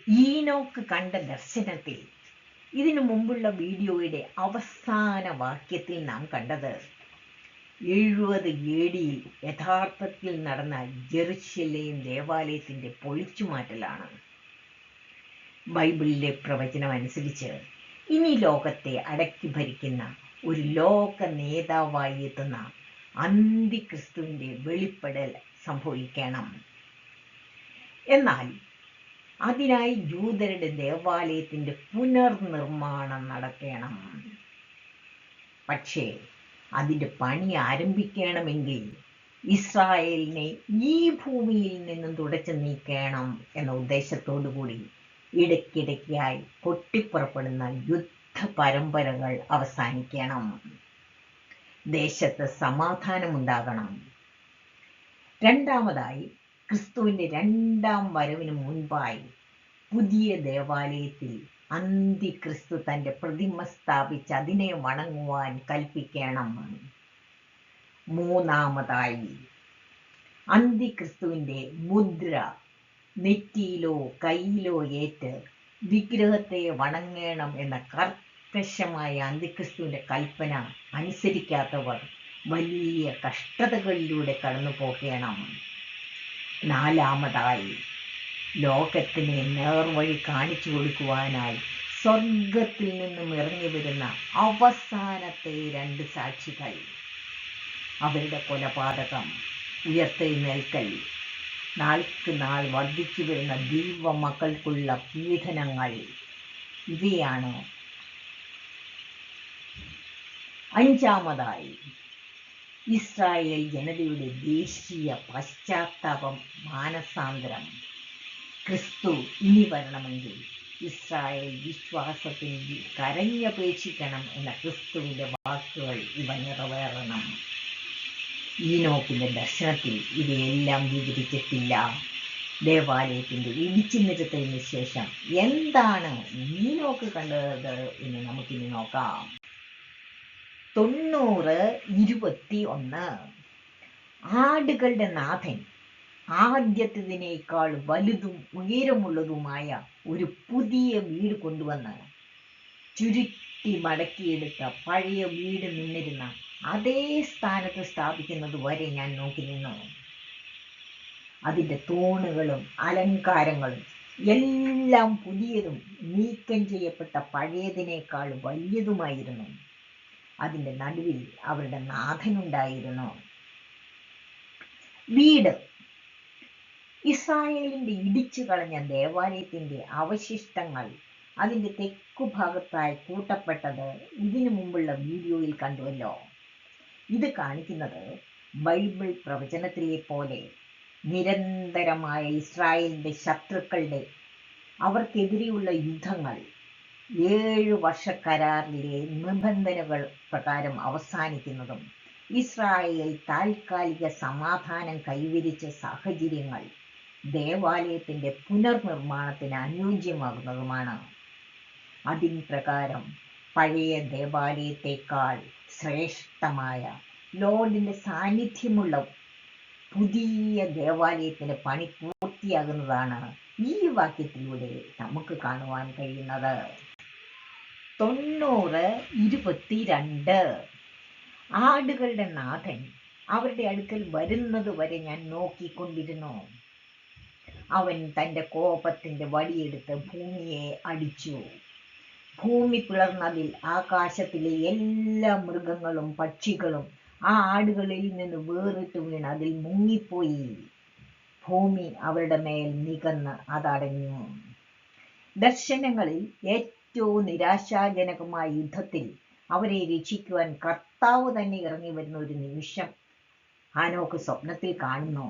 ഈനോക്ക് കണ്ട ദർശനത്തിൽ ഇതിനു മുമ്പുള്ള വീഡിയോയുടെ അവസാന വാക്യത്തിൽ നാം കണ്ടത് 70 AD യഥാർത്ഥത്തിൽ നടന്ന ജെറുസലേം ദേവാലയത്തിന്റെ പൊളിച്ചുമാറ്റലാണ്. ബൈബിളിലെ പ്രവചനം അനുസരിച്ച് ഇനി ലോകത്തെ അടക്കി ഭരിക്കുന്ന ഒരു ലോക നേതാവായി എത്തുന്ന അന്തിക്രിസ്തുവിന്റെ വെളിപ്പെടൽ സംഭവിക്കണം. എന്നാൽ അതിനായി ജൂതരുടെ ദേവാലയത്തിന്റെ പുനർനിർമ്മാണം നടക്കണം. പക്ഷേ അതിന്റെ പണി ആരംഭിക്കണമെങ്കിൽ ഇസ്രായേലിനെ ഈ ഭൂമിയിൽ നിന്നും തുടച്ചു നീക്കണം എന്ന ഉദ്ദേശത്തോടു കൂടി ഇടയ്ക്കിടയ്ക്കായി പൊട്ടിപ്പുറപ്പെടുന്ന യുദ്ധ പരമ്പരകൾ അവസാനിക്കണം. ദേശത്ത് സമാധാനമുണ്ടാകണം. രണ്ടാമതായി, ക്രിസ്തുവിന്റെ രണ്ടാം വരവിന് മുൻപായി പുതിയ ദേവാലയത്തിൽ അന്തിക്രിസ്തു തന്റെ പ്രതിമ സ്ഥാപിച്ച് അതിനെ വണങ്ങുവാൻ കൽപ്പിക്കണം. മൂന്നാമതായി, അന്തിക്രിസ്തുവിന്റെ മുദ്ര നെറ്റിയിലോ കയ്യിലോ ഏറ്റ് വിഗ്രഹത്തെ വണങ്ങണം എന്ന കർക്കശമായ അന്തിക്രിസ്തുവിന്റെ കൽപ്പന അനുസരിക്കാത്തവർ വലിയ കഷ്ടതകളിലൂടെ കടന്നു പോകണം. നാലാമതായി, ലോകത്തിന് നേർവഴി കാണിച്ചു കൊടുക്കുവാനായി സ്വർഗത്തിൽ നിന്നും ഇറങ്ങി വരുന്ന അവസാനത്തെ 2 സാക്ഷികൾ, അവരുടെ കൊലപാതകം, ഉയർത്തെഴുന്നേൽക്കൽ, നാൾക്ക് നാൾ വർദ്ധിച്ചു വരുന്ന ദൈവമക്കൾക്കുള്ള പീഡനങ്ങൾ, ഇവയാണ്. അഞ്ചാമതായി, ഇസ്രായേൽ ജനതയുടെ ദേശീയ പശ്ചാത്താപം, മാനസാന്തരം. ക്രിസ്തു ഇനി വരണമെങ്കിൽ ഇസ്രായേൽ വിശ്വാസത്തിൽ കരഞ്ഞപേക്ഷിക്കണം എന്ന ക്രിസ്തുവിന്റെ വാക്കുകൾ ഇവ നിറവേറണം. ഈനോക്കിന്റെ ദർശനത്തിൽ ഇവയെല്ലാം വിവരിച്ചിട്ടില്ല. ദേവാലയത്തിന്റെ ഇടിച്ചു നിരത്തലിന് ശേഷം എന്താണ് ഈനോക്ക് കണ്ടത് എന്ന് നമുക്കിനി നോക്കാം. 90:21. ആടുകളുടെ നാഥൻ ആദ്യത്തേതിനേക്കാൾ വലുതും ഉയരമുള്ളതുമായ ഒരു പുതിയ വീട് കൊണ്ടുവന്ന് ചുരുട്ടി മടക്കിയെടുത്ത പഴയ വീട് നിന്നിരുന്ന അതേ സ്ഥാനത്ത് സ്ഥാപിക്കുന്നത് വരെ ഞാൻ നോക്കി നിന്നു. അതിൻ്റെ തൂണുകളും അലങ്കാരങ്ങളും എല്ലാം പുതിയതും നീക്കം ചെയ്യപ്പെട്ട പഴയതിനേക്കാൾ വലിയതുമായിരുന്നു. അതിൻ്റെ നടുവിൽ അവരുടെ നാഥനുണ്ടായിരുന്നു. വീട് ഇസ്രായേലിന്റെ ഇടിച്ചു കളഞ്ഞ ദേവാലയത്തിന്റെ അവശിഷ്ടങ്ങൾ അതിന്റെ തെക്കുഭാഗത്തായി കൂട്ടപ്പെട്ടത് ഇതിനു മുമ്പുള്ള വീഡിയോയിൽ കണ്ടുവല്ലോ. ഇത് കാണിക്കുന്നത് ബൈബിൾ പ്രവചനത്തിലെ പോലെ നിരന്തരമായ ഇസ്രായേലിന്റെ ശത്രുക്കളുടെ അവർക്കെതിരെയുള്ള യുദ്ധങ്ങൾ 7 വർഷ കരാറിലെ നിബന്ധനകൾ പ്രകാരം അവസാനിക്കുന്നതും ഇസ്രായേൽ താൽക്കാലിക സമാധാനം കൈവരിച്ച സാഹചര്യങ്ങൾ ദേവാലയത്തിന്റെ പുനർനിർമ്മാണത്തിന് അനുയോജ്യമാകുന്നതുമാണ്. അതിൻ പ്രകാരം പഴയ ദേവാലയത്തെക്കാൾ ശ്രേഷ്ഠമായ ലോർഡിന്റെ സാന്നിധ്യമുള്ള പുതിയ ദേവാലയത്തിന്റെ പണി പൂർത്തിയാകുന്നതാണ് ഈ വാക്യത്തിലൂടെ നമുക്ക് കാണുവാൻ കഴിയുന്നത്. 90:22. ആടുകളുടെ നാഥൻ അവരുടെ അടുക്കൽ വരുന്നത് വരെ ഞാൻ നോക്കിക്കൊണ്ടിരുന്നു. അവൻ തൻ്റെ കോപത്തിന്റെ വടിയെടുത്ത് ഭൂമിയെ അടിച്ചു. ഭൂമി പിളർന്നതിൽ ആകാശത്തിലെ എല്ലാ മൃഗങ്ങളും പക്ഷികളും ആ ആടുകളിൽ നിന്ന് വേറിട്ട് വീണ് അതിൽ മുങ്ങിപ്പോയി. ഭൂമി അവരുടെ മേൽ നികന്ന് അതടഞ്ഞു. ദർശനങ്ങളിൽ ഏറ്റവും നിരാശാജനകമായ യുദ്ധത്തിൽ അവരെ രക്ഷിക്കുവാൻ കർത്താവ് തന്നെ ഇറങ്ങി വരുന്ന ഒരു നിമിഷം ഹാനോക്ക് സ്വപ്നത്തിൽ കാണുന്നു.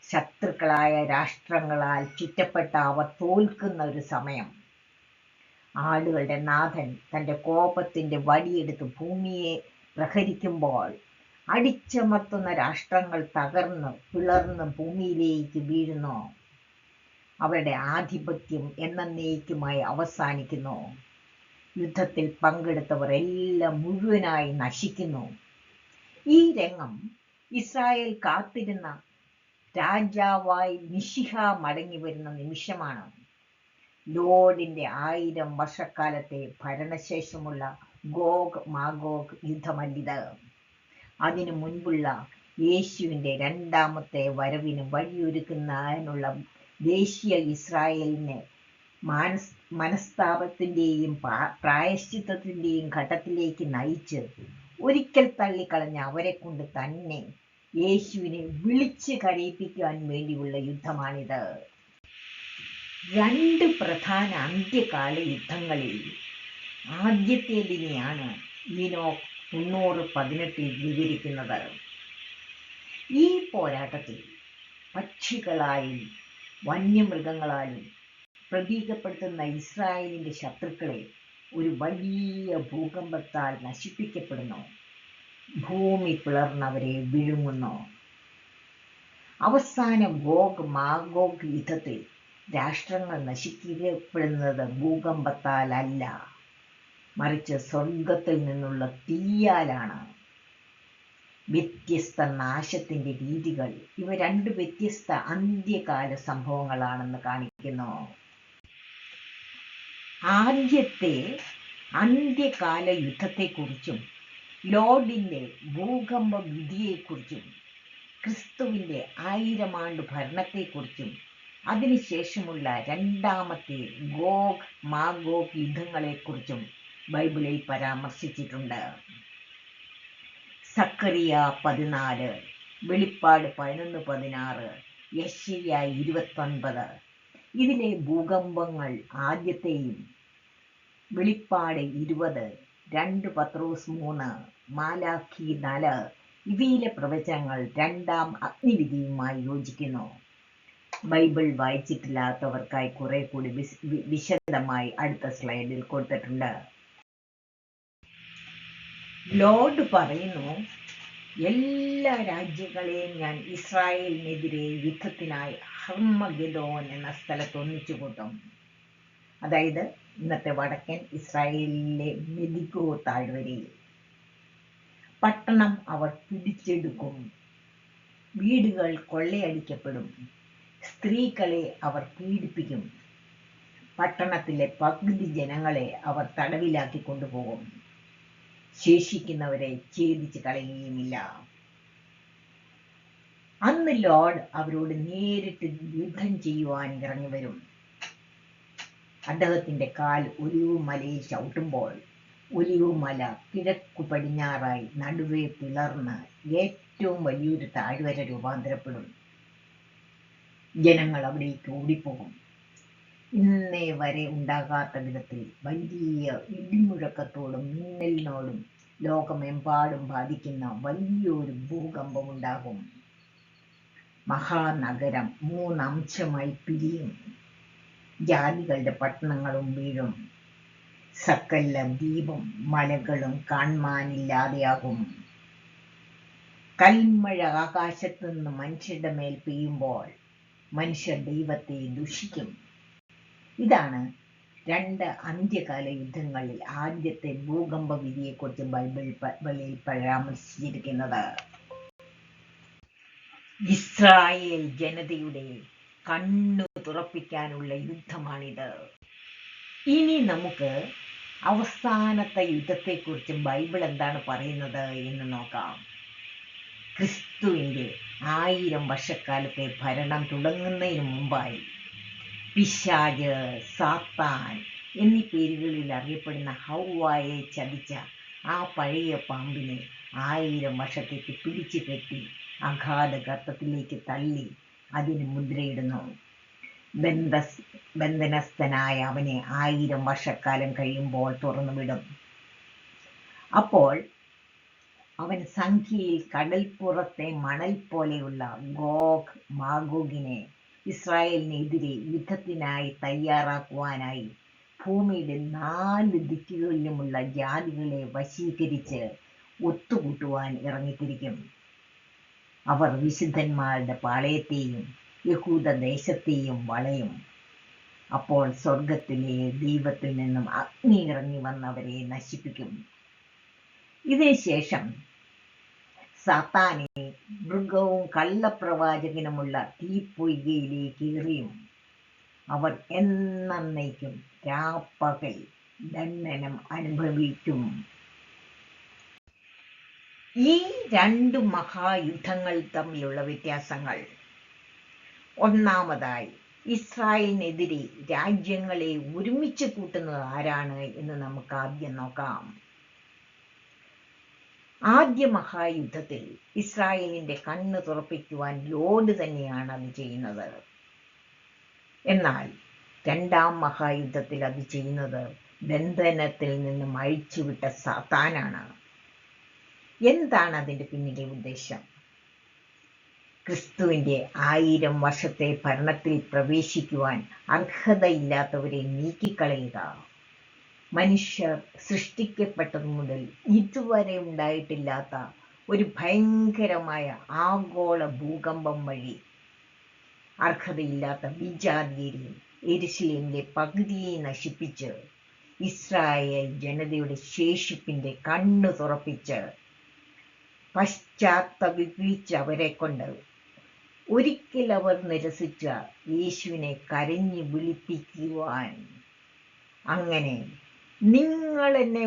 ശത്രുക്കളായ രാഷ്ട്രങ്ങളാൽ ചുറ്റപ്പെട്ട അവർ തോൽക്കുന്ന ഒരു സമയം. ആടുകളുടെ നാഥൻ തൻ്റെ കോപത്തിന്റെ വടിയെടുത്ത് ഭൂമിയെ പ്രഹരിക്കുമ്പോൾ അടിച്ചമർത്തുന്ന രാഷ്ട്രങ്ങൾ തകർന്ന് പിളർന്ന് ഭൂമിയിലേക്ക് വീഴുന്നു. അവരുടെ ആധിപത്യം എന്നേക്കുമായി അവസാനിക്കുന്നു. യുദ്ധത്തിൽ പങ്കെടുത്തവർ എല്ലാം മുഴുവനായി നശിക്കുന്നു. ഈ രംഗം ഇസ്രായേൽ കാത്തിരുന്ന രാജാവായി മിശിഹ മടങ്ങി വരുന്ന നിമിഷമാണ്. ലോഡിന്റെ 1000 വർഷക്കാലത്തെ ഭരണശേഷമുള്ള ഗോഗ് മാഗോഗ് യുദ്ധമല്ലിത്. അതിനു മുൻപുള്ള യേശുവിന്റെ രണ്ടാമത്തെ വരവിന് വഴിയൊരുക്കുന്നതിനുള്ള ദേശീയ ഇസ്രായേലിനെ മനസ്താപത്തിന്റെയും പ്രായശ്ചിത്തത്തിന്റെയും ഘട്ടത്തിലേക്ക് നയിച്ച് ഒരിക്കൽ തള്ളിക്കളഞ്ഞ അവരെ കൊണ്ട് തന്നെ യേശുവിനെ വിളിച്ച് കരയിപ്പിക്കാൻ വേണ്ടിയുള്ള യുദ്ധമാണിത്. 2 പ്രധാന അന്ത്യകാല യുദ്ധങ്ങളിൽ ആദ്യത്തേതിനെയാണ് ഈനോക്ക് 3:18 വിവരിക്കുന്നത്. ഈ പോരാട്ടത്തിൽ പക്ഷികളായും വന്യമൃഗങ്ങളാലും പ്രതീകപ്പെടുത്തുന്ന ഇസ്രായേലിന്റെ ശത്രുക്കളെ ഒരു വലിയ ഭൂകമ്പത്താൽ നശിപ്പിക്കപ്പെടുന്നു. ഭൂമി പിളർന്നവരെ വിഴുങ്ങുന്നു. അവസാന ഗോഗ് മാഗോഗ് യുദ്ധത്തിൽ രാഷ്ട്രങ്ങൾ നശിപ്പിക്കപ്പെടുന്നത് ഭൂകമ്പത്താൽ അല്ല, മറിച്ച് സ്വർഗത്തിൽ നിന്നുള്ള തീയാലാണ്. വ്യത്യസ്ത നാശത്തിന്റെ രീതികൾ ഇവ 2 വ്യത്യസ്ത അന്ത്യകാല സംഭവങ്ങളാണെന്ന് കാണിക്കുന്നു. ആദ്യത്തെ അന്ത്യകാല യുദ്ധത്തെക്കുറിച്ചും ലോർഡിന്റെ ഭൂകമ്പ വിധിയെക്കുറിച്ചും ക്രിസ്തുവിന്റെ 1000 ആണ്ട് ഭരണത്തെക്കുറിച്ചും അതിനുശേഷമുള്ള രണ്ടാമത്തെ ഗോഗ് മാഗോഗ് യുദ്ധങ്ങളെക്കുറിച്ചും ബൈബിളിൽ പരാമർശിച്ചിട്ടുണ്ട്. സക്കറിയ 14, വെളിപ്പാട് 11:16, യെശയ്യാ 29. ഇതിലെ ഭൂകമ്പങ്ങൾ ആദ്യത്തെയും, വെളിപ്പാട് 20, 2 പത്രോസ് 3, മാലാഖി 4 ഇവയിലെ പ്രവചനങ്ങൾ രണ്ടാം അഗ്നിവിധിയുമായി യോജിക്കുന്നു. ബൈബിൾ വായിച്ചിട്ടില്ലാത്തവർക്കായി കുറെ കൂടി വിശദമായി അടുത്ത സ്ലൈഡിൽ കൊടുത്തിട്ടുണ്ട്. ലോർഡ് പറയുന്നു, എല്ലാ രാജ്യങ്ങളെയും ഞാൻ ഇസ്രായേലിനെതിരെ യുദ്ധത്തിനായി ഹർമഗെദോൻ എന്ന സ്ഥലത്ത് ഒന്നിച്ചു കൂട്ടും. അതായത് ഇന്നത്തെ വടക്കൻ ഇസ്രായേലിലെ മെദിഗോ താഴ്വരയിൽ. പട്ടണം അവർ പിടിച്ചെടുക്കും. വീടുകൾ കൊള്ളയടിക്കപ്പെടും. സ്ത്രീകളെ അവർ പീഡിപ്പിക്കും. പട്ടണത്തിലെ പകുതി ജനങ്ങളെ അവർ തടവിലാക്കി കൊണ്ടുപോകും. ശേഷിക്കുന്നവരെ ഛേദിച്ച് കളയുകയുമില്ല. അന്ന് ലോർഡ് അവരോട് നേരിട്ട് യുദ്ധം ചെയ്യുവാൻ ഇറങ്ങി വരും. അദ്ദേഹത്തിന്റെ കാൽ ഒലിവ് മലയിൽ ചവിട്ടുമ്പോൾ ഒലിവ് മല കിഴക്കു പടിഞ്ഞാറായി നടുവേ പിളർന്ന് ഏറ്റവും വലിയൊരു താഴ്വര രൂപാന്തരപ്പെടും. ജനങ്ങൾ അവിടേക്ക് ഓടിപ്പോകും. ഇന്നേ വരെ ഉണ്ടാകാത്ത വിധത്തിൽ വലിയ ഇടിമുഴക്കത്തോടും മിന്നലിനോടും ലോകമെമ്പാടും ബാധിക്കുന്ന വലിയൊരു ഭൂകമ്പമുണ്ടാകും. മഹാനഗരം 3 അംശമായി പിരിയും. ജാതികളുടെ പട്ടണങ്ങളും വീഴും. സകല ദ്വീപും മലകളും കാണാനില്ലാതെയാകും. കൽമഴ ആകാശത്ത് നിന്ന് മനുഷ്യരുടെ മേൽ പെയ്യുമ്പോൾ മനുഷ്യർ ദൈവത്തെ ദുഷിക്കും. ഇതാണ് 2 അന്ത്യകാല യുദ്ധങ്ങളിൽ ആദ്യത്തെ ഭൂകമ്പ വിധിയെക്കുറിച്ച് ബൈബിളിൽ പരാമർശിച്ചിരിക്കുന്നത്. ഇസ്രായേൽ ജനതയുടെ കണ്ണു തുറപ്പിക്കാനുള്ള യുദ്ധമാണിത്. ഇനി നമുക്ക് അവസാനത്തെ യുദ്ധത്തെക്കുറിച്ച് ബൈബിൾ എന്താണ് പറയുന്നത് എന്ന് നോക്കാം. ക്രിസ്തുവിന്റെ 1000 വർഷക്കാലത്തെ ഭരണം തുടങ്ങുന്നതിന് മുമ്പായി പിശാച്, സാത്താൻ എന്നീ പേരുകളിൽ അറിയപ്പെടുന്ന ഹൗവായെ ചതിച്ച ആ പഴയ പാമ്പിനെ 1000 വർഷത്തേക്ക് പിടിച്ചു കെട്ടി അഗാധ ഗർത്തത്തിലേക്ക് തള്ളി അതിന് മുദ്രയിടുന്നു. ബന്ധനസ്ഥനായ അവനെ 1000 വർഷക്കാലം കഴിയുമ്പോൾ തുറന്നുവിടും. അപ്പോൾ അവൻ സംഖ്യയിൽ കടൽപ്പുറത്തെ മണൽ പോലെയുള്ള ഗോഗ് മാഗോഗിനെ ഇസ്രായേലിനെതിരെ യുദ്ധത്തിനായി തയ്യാറാക്കുവാനായി ഭൂമിയുടെ 4 ദിക്കുകളിലുമുള്ള ജാതികളെ വശീകരിച്ച് ഒത്തുകൂട്ടുവാൻ ഇറങ്ങിത്തിരിക്കും. അവർ വിശുദ്ധന്മാരുടെ പാളയത്തെയും യഹൂദ ദേശത്തെയും വളയും. അപ്പോൾ സ്വർഗത്തിലെ ദൈവത്തിൽ നിന്നും അഗ്നി ഇറങ്ങി വന്നവരെ നശിപ്പിക്കും. ഇതിനുശേഷം സാത്താനെ മൃഗവും കള്ളപ്രവാചകനുമുള്ള തീപ്പൊയ്കയിലേക്ക് എറിയും. അവർ എന്നേക്കും രാപ്പകൽ ദണ്ഡനം അനുഭവിക്കും. ഈ രണ്ട് മഹായുദ്ധങ്ങൾ തമ്മിലുള്ള വ്യത്യാസങ്ങൾ: ഒന്നാമതായി, ഇസ്രായേലിനെതിരെ രാജ്യങ്ങളെ ഒരുമിച്ച് കൂട്ടുന്നത് ആരാണ് എന്ന് നമുക്ക് ആദ്യം നോക്കാം. ആദ്യ മഹായുദ്ധത്തിൽ ഇസ്രായേലിന്റെ കണ്ണ് തുറപ്പിക്കുവാൻ ലോർഡ് തന്നെയാണ് അത് ചെയ്യുന്നത്. എന്നാൽ രണ്ടാം മഹായുദ്ധത്തിൽ അത് ചെയ്യുന്നത് ബന്ധനത്തിൽ നിന്നും അഴിച്ചുവിട്ട സാത്താനാണ്. എന്താണ് അതിന്റെ പിന്നിലെ ഉദ്ദേശം? ക്രിസ്തുവിന്റെ 1000 വർഷത്തെ ഭരണത്തിൽ പ്രവേശിക്കുവാൻ അർഹതയില്ലാത്തവരെ നീക്കിക്കളയുക. മനുഷ്യർ സൃഷ്ടിക്കപ്പെട്ടതു മുതൽ ഇതുവരെ ഉണ്ടായിട്ടില്ലാത്ത ഒരു ഭയങ്കരമായ ആഗോള ഭൂകമ്പം വഴി അർഹതയില്ലാത്ത വിജാതീയരെയും യെരുശലേമിലെ പകുതിയെ നശിപ്പിച്ച് ഇസ്രായേൽ ജനതയുടെ ശേഷിപ്പിന്റെ കണ്ണു തുറപ്പിച്ച് പശ്ചാത്തപിച്ചവരെ കൊണ്ട് ഒരിക്കൽ അവർ നിരസിച്ച യേശുവിനെ കരഞ്ഞു വിളിപ്പിക്കുവാൻ, അങ്ങനെ നിങ്ങൾ എന്നെ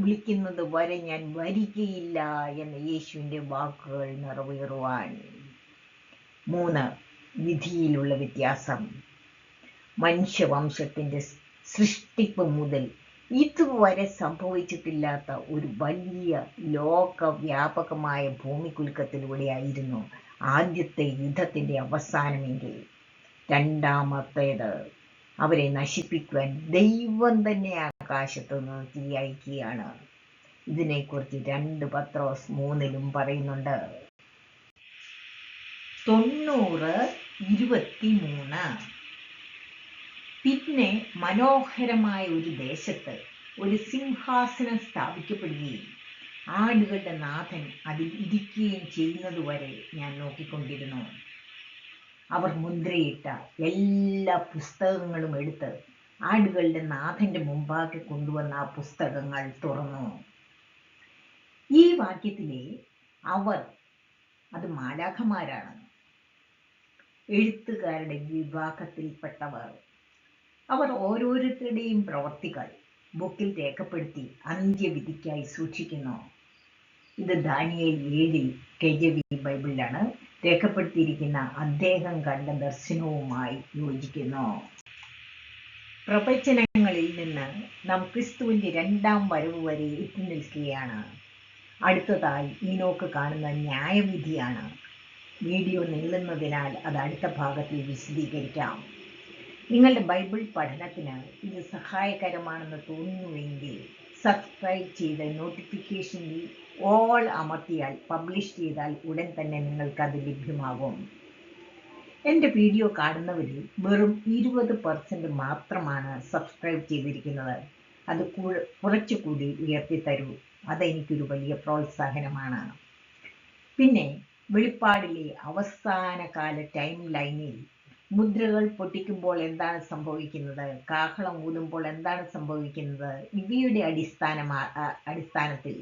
വിളിക്കുന്നത് വരെ ഞാൻ വരികയില്ല എന്ന യേശുവിന്റെ വാക്കുകൾ നിറവേറുവാൻ. 3. വിധിയിലുള്ള വ്യത്യാസം. മനുഷ്യവംശത്തിന്റെ സൃഷ്ടിപ്പ് മുതൽ ഇതുവരെ സംഭവിച്ചിട്ടില്ലാത്ത ഒരു വലിയ ലോകവ്യാപകമായ ഭൂമികുലുക്കത്തിലൂടെയായിരുന്നു ആദ്യത്തെ യുദ്ധത്തിന്റെ അവസാനമെങ്കിൽ, രണ്ടാമത്തേത് അവരെ നശിപ്പിക്കുവാൻ ദൈവം തന്നെ ആകാശത്തു നിന്ന് തീ അയക്കുകയാണ്. ഇതിനെക്കുറിച്ച് 2 പത്രോസ് 3 പറയുന്നുണ്ട്. 90:23. പിന്നെ മനോഹരമായ ഒരു ദേശത്ത് ഒരു സിംഹാസനം സ്ഥാപിക്കപ്പെടുകയും ആടുകളുടെ നാഥൻ അതിൽ ഇരിക്കുകയും ചെയ്യുന്നതുവരെ ഞാൻ നോക്കിക്കൊണ്ടിരുന്നു. അവർ മുദ്രയിട്ട എല്ലാ പുസ്തകങ്ങളും എടുത്ത് ആടുകളുടെ നാഥന്റെ മുമ്പാകെ കൊണ്ടുവന്ന ആ പുസ്തകങ്ങൾ തുറന്നു. ഈ വാക്യത്തിലെ അവർ, അത് മാലാഖമാരാണ്, എഴുത്തുകാരുടെ വിഭാഗത്തിൽപ്പെട്ടവർ. അവർ ഓരോരുത്തരുടെയും പ്രവർത്തികൾ ബുക്കിൽ രേഖപ്പെടുത്തി അന്ത്യവിധിക്കായി സൂക്ഷിക്കുന്നു. ഇത് ദാനിയേൽ 7 KJV ബൈബിളിലാണ് രേഖപ്പെടുത്തിയിരിക്കുന്ന അദ്ദേഹം കണ്ട ദർശനവുമായി യോജിക്കുന്നു. പ്രവചനങ്ങളിൽ നിന്ന് നാം ക്രിസ്തുവിന്റെ 2ാം വരവ് വരെ എത്തി നിൽക്കുകയാണ്. അടുത്തതായി ഈനോക്ക് കാണുന്ന ന്യായവിധിയാണ്. വീഡിയോ നീളുന്നതിനാൽ അത് അടുത്ത ഭാഗത്തിൽ വിശദീകരിക്കാം. നിങ്ങളുടെ ബൈബിൾ പഠനത്തിന് ഇത് സഹായകരമാണെന്ന് തോന്നുന്നുവെങ്കിൽ സബ്സ്ക്രൈബ് ചെയ്ത് നോട്ടിഫിക്കേഷനിൽ ഓൾ അമർത്തിയാൽ പബ്ലിഷ് ചെയ്താൽ ഉടൻ തന്നെ നിങ്ങൾക്കത് ലഭ്യമാകും. എൻ്റെ വീഡിയോ കാണുന്നവരിൽ വെറും 20% മാത്രമാണ് സബ്സ്ക്രൈബ് ചെയ്തിരിക്കുന്നത്. അത് കുറച്ചുകൂടി ഉയർത്തിത്തരൂ. അതെനിക്കൊരു വലിയ പ്രോത്സാഹനമാണ്. പിന്നെ വെളിപ്പാടിലെ അവസാന കാല ടൈം ലൈനിൽ മുദ്രകൾ പൊട്ടിക്കുമ്പോൾ എന്താണ് സംഭവിക്കുന്നത്, കാഹളം ഊതുമ്പോൾ എന്താണ് സംഭവിക്കുന്നത്, ഇവയുടെ അടിസ്ഥാനത്തിൽ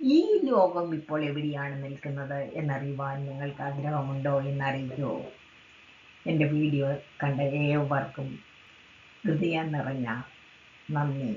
ഈ ലോകം ഇപ്പോൾ എവിടെയാണ് നിൽക്കുന്നത് എന്നറിയുവാൻ നിങ്ങൾക്ക് ആഗ്രഹമുണ്ടോ എന്നറിയിക്കൂ. എൻ്റെ വീഡിയോ കണ്ട ഏവർക്കും ഹൃദയം നിറഞ്ഞ നന്ദി.